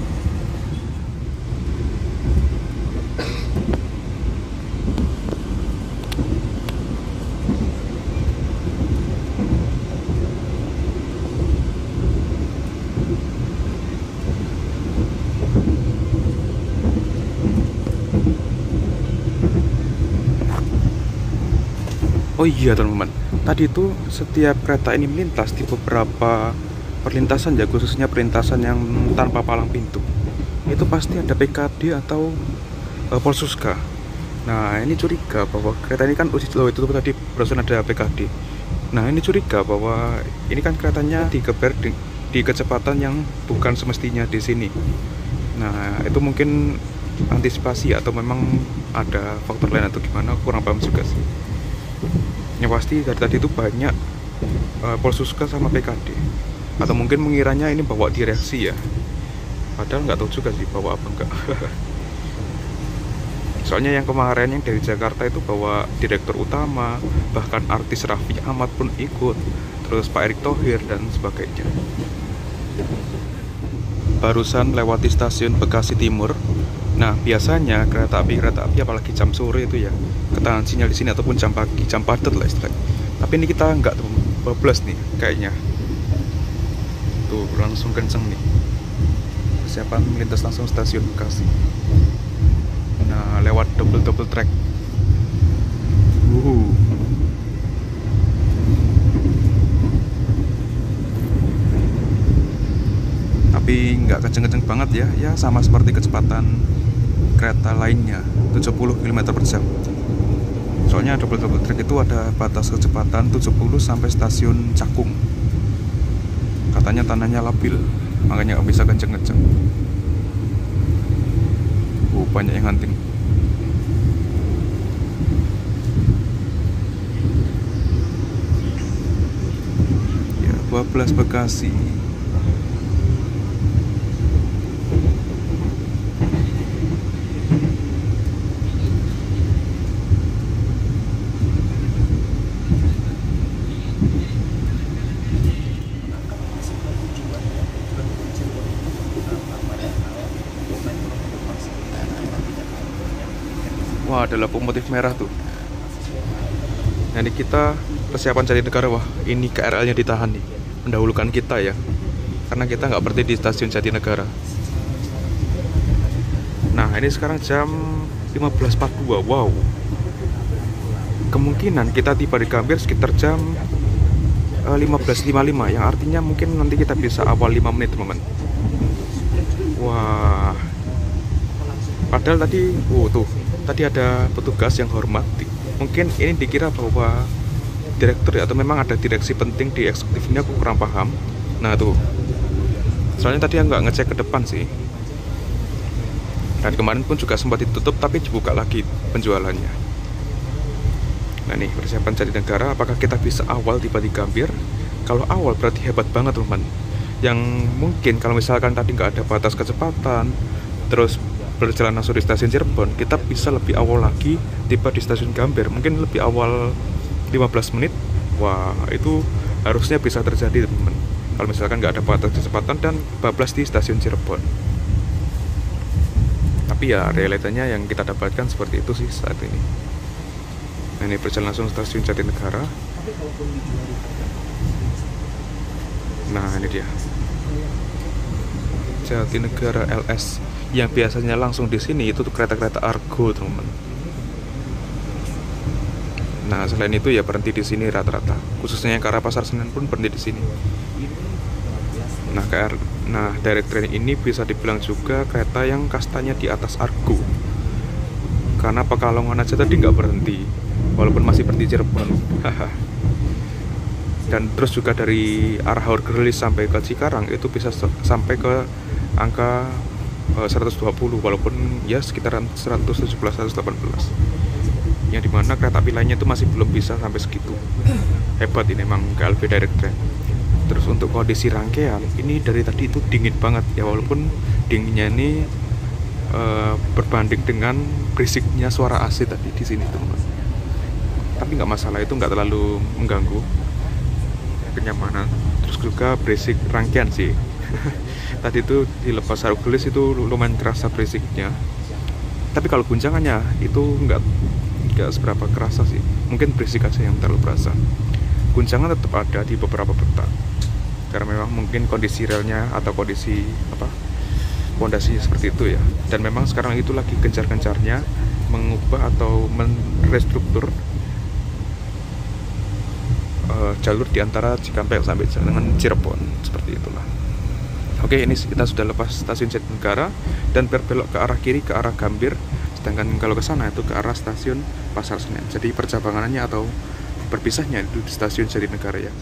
Speaker 1: Oh iya teman-teman, tadi itu setiap kereta ini melintas di beberapa perlintasan ya, khususnya perlintasan yang tanpa palang pintu, itu pasti ada PKD atau Polsuska. Nah ini curiga bahwa kereta ini kan uji coba itu tadi barusan ada PKD. Nah ini curiga bahwa ini kan keretanya digeber di kecepatan yang bukan semestinya di sini. Nah itu mungkin antisipasi atau memang ada faktor lain atau gimana, kurang paham juga sih. Yang pasti dari tadi itu banyak Polsuska sama PKD, atau mungkin mengiranya ini bawa direksi ya, padahal nggak tahu juga sih bawa apa enggak. Soalnya yang kemarin yang dari Jakarta itu bawa direktur utama, bahkan artis Raffi Ahmad pun ikut, terus Pak Erick Thohir dan sebagainya. Barusan lewati stasiun Bekasi Timur. Nah biasanya kereta api apalagi jam sore itu ya ketahanan sinyal di sini, ataupun jam pagi, jam padat lah istilahnya. Tapi ini kita nggak tuh, bablas nih kayaknya. Tuh langsung kenceng nih. Persiapan melintas langsung stasiun Bekasi. Nah lewat double track. Tapi nggak kenceng-kenceng banget ya, ya sama seperti kecepatan kereta lainnya 70 km/jam. Soalnya double track itu ada batas kecepatan 70 sampai stasiun Cakung. Katanya tanahnya labil, makanya nggak bisa kenceng-kenceng. Banyak yang hunting. Ya 12 Bekasi. Wah, ada lampu motif merah tuh. Jadi kita persiapan Jatinegara. Wah, ini KRL-nya ditahan nih, mendahulukan kita ya, karena kita nggak berhenti di stasiun Jatinegara. Nah, ini sekarang jam 15.42. Wow. Kemungkinan kita tiba di Gambir sekitar jam 15.55, yang artinya mungkin nanti kita bisa awal 5 menit, teman-teman. Wah. Padahal tadi, tadi ada petugas yang hormat. Mungkin ini dikira bahwa direktur ya, atau memang ada direksi penting di eksekutif ini, aku kurang paham. Nah tuh, soalnya tadi aku nggak ngecek ke depan sih. Dan kemarin pun juga sempat ditutup, tapi dibuka lagi penjualannya. Nah nih, persiapan Jatinegara, apakah kita bisa awal tiba di Gambir? Kalau awal berarti hebat banget teman. Yang mungkin kalau misalkan tadi nggak ada batas kecepatan, terus berjalan langsung di stasiun Cirebon, kita bisa lebih awal lagi tiba di stasiun Gambir, mungkin lebih awal 15 menit. Wah, itu harusnya bisa terjadi teman, kalau misalkan nggak ada batas kecepatan dan bablas di stasiun Cirebon. Tapi ya realitanya yang kita dapatkan seperti itu sih saat ini. Nah ini berjalan langsung stasiun Jatinegara. Nah ini dia Jatinegara LS. Yang biasanya langsung di sini itu tuh kereta-kereta Argo, teman-teman. Nah, selain itu ya berhenti di sini rata-rata. Khususnya yang ke arah Pasar Senen pun berhenti di sini. Nah, direct train ini bisa dibilang juga kereta yang kastanya di atas Argo. Karena Pekalongan aja tadi nggak berhenti, walaupun masih berhenti Cirebon. Dan terus juga dari arah Haurgerlis sampai ke Cikarang itu bisa sampai ke angka 120, walaupun ya sekitaran 117-118, yang dimana kereta api lainnya itu masih belum bisa sampai segitu. Hebat ini memang KLB Direct Train. Terus untuk kondisi rangkaian ini dari tadi itu dingin banget ya, walaupun dinginnya ini berbanding dengan berisiknya suara AC tadi di sini teman. Tapi nggak masalah, itu nggak terlalu mengganggu. kenyamanan, terus juga berisik rangkaian sih. Tadi itu dilepas saruk gelis itu lumayan kerasa berisiknya, tapi kalau guncangannya itu nggak seberapa kerasa sih, mungkin berisik aja yang terlalu berasa. Guncangan tetap ada di beberapa petak karena memang mungkin kondisi relnya atau kondisi pondasinya seperti itu ya. Dan memang sekarang itu lagi gencar-gencarnya mengubah atau merestruktur jalur di antara Cikampek sampai dengan Cirebon, seperti itulah. Oke, ini kita sudah lepas stasiun Jatinegara dan berbelok ke arah kiri ke arah Gambir, sedangkan kalau ke sana itu ke arah stasiun Pasar Senen. Jadi perjabangannya atau berpisahnya itu di stasiun Jatinegara ya.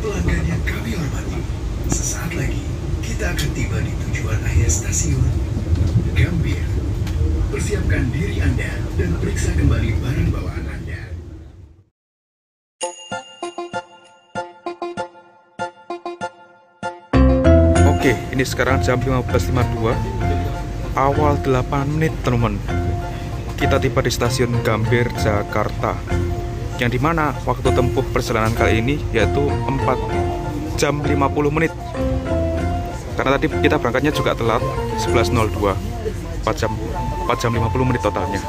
Speaker 4: Pelanggan yang kami hormati, sesaat lagi kita akan tiba di tujuan akhir stasiun Gambir. Persiapkan diri Anda dan periksa kembali barang bawaan Anda.
Speaker 1: Oke, ini sekarang jam 15.52, awal 8 menit teman-teman. Kita tiba di stasiun Gambir, Jakarta, yang dimana waktu tempuh perjalanan kali ini yaitu 4 jam 50 menit. Karena tadi kita berangkatnya juga telat, 11.02, 4 jam 50 menit totalnya.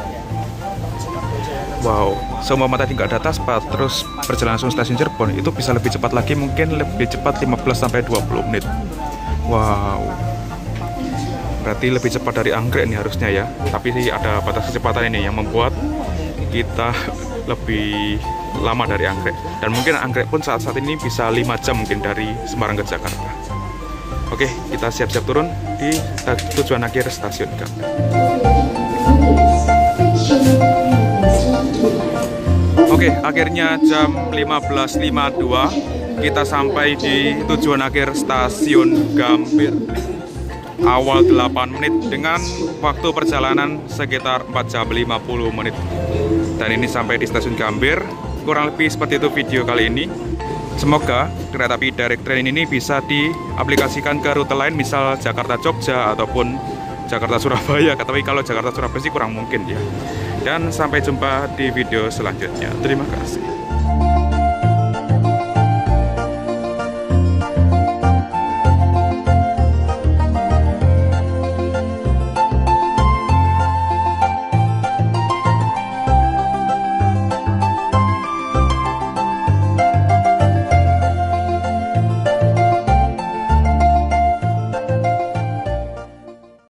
Speaker 1: Wow, seumpama tadi nggak ada Taspat, terus perjalanan langsung stasiun Cirebon, itu bisa lebih cepat lagi, mungkin lebih cepat 15-20 menit. Wow, berarti lebih cepat dari Anggrek nih harusnya ya. Tapi ada batas kecepatan ini yang membuat kita lebih lama dari Anggrek. Dan mungkin Anggrek pun saat ini bisa 5 jam mungkin dari Semarang ke Jakarta. Oke, kita siap-siap turun di tujuan akhir stasiun Gambir. Oke, akhirnya jam 15.52 kita sampai di tujuan akhir stasiun Gambir. Awal 8 menit dengan waktu perjalanan sekitar 4 jam 50 menit. Dan ini sampai di stasiun Gambir. Kurang lebih seperti itu video kali ini. Semoga kereta api direct train ini bisa diaplikasikan ke rute lain, misal Jakarta-Jogja ataupun Jakarta-Surabaya. Tapi kalau Jakarta-Surabaya sih kurang mungkin ya. Dan sampai jumpa di video selanjutnya. Terima kasih.